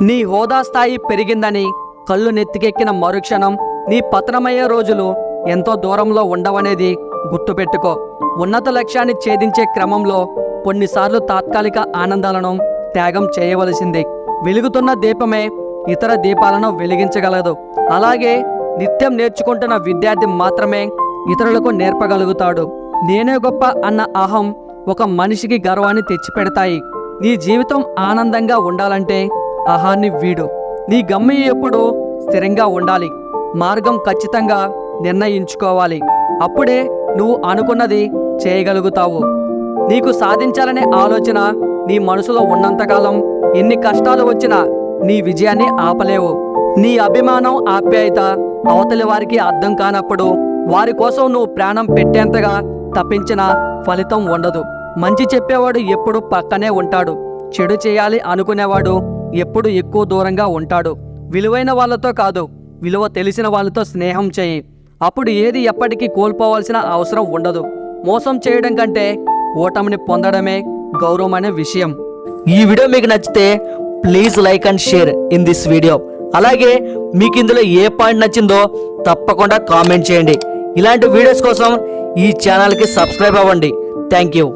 నీ హోదా స్థాయి పెరిగిందని కళ్ళు నెత్తికెక్కిన మరుక్షణం నీ పతనమయ్యే రోజులు ఎంతో దూరంలో ఉండవనేది గుర్తుపెట్టుకో. ఉన్నత లక్ష్యాన్ని ఛేదించే క్రమంలో కొన్నిసార్లు తాత్కాలిక ఆనందాలను త్యాగం చేయవలసింది. వెలుగుతున్న దీపమే ఇతర దీపాలను వెలిగించగలదు. అలాగే నిత్యం నేర్చుకుంటున్న విద్యార్థి మాత్రమే ఇతరులకు నేర్పగలుగుతాడు. నేనే గొప్ప అన్న అహం ఒక మనిషికి గర్వాన్ని తెచ్చిపెడతాయి. నీ జీవితం ఆనందంగా ఉండాలంటే అహాన్ని వీడు. నీ గమ్యం ఎప్పుడూ స్థిరంగా ఉండాలి. మార్గం ఖచ్చితంగా నిర్ణయించుకోవాలి. అప్పుడే నువ్వు అనుకున్నది చేయగలుగుతావు. నీకు సాధించాలనే ఆలోచన నీ మనసులో ఉన్నంతకాలం ఎన్ని కష్టాలు వచ్చినా నీ విజయాన్ని ఆపలేవు. నీ అభిమానం, ఆప్యాయత అవతలి వారికి అర్థం కానప్పుడు వారి కోసం నువ్వు ప్రాణం పెట్టేంతగా తప్పించిన ఫలితం ఉండదు. మంచి చెప్పేవాడు ఎప్పుడు పక్కనే ఉంటాడు. చెడు చేయాలి అనుకునేవాడు ఎప్పుడు ఎక్కువ దూరంగా ఉంటాడు. విలువైన వాళ్ళతో కాదు, విలువ తెలిసిన వాళ్ళతో స్నేహం చేయి. అప్పుడు ఏది ఎప్పటికీ కోల్పోవాల్సిన అవసరం ఉండదు. మోసం చేయడం కంటే ఓటమిని పొందడమే గౌరవం అనే విషయం. ఈ వీడియో మీకు నచ్చితే please like and share in this video. అలాగే మీకు ఇందులో ఏ పాయింట్ నచ్చిందో తప్పకుండా కామెంట్ చేయండి. ఇలాంటి వీడియోస్ కోసం ఈ ఛానల్కి సబ్స్క్రైబ్ అవ్వండి. Thank you.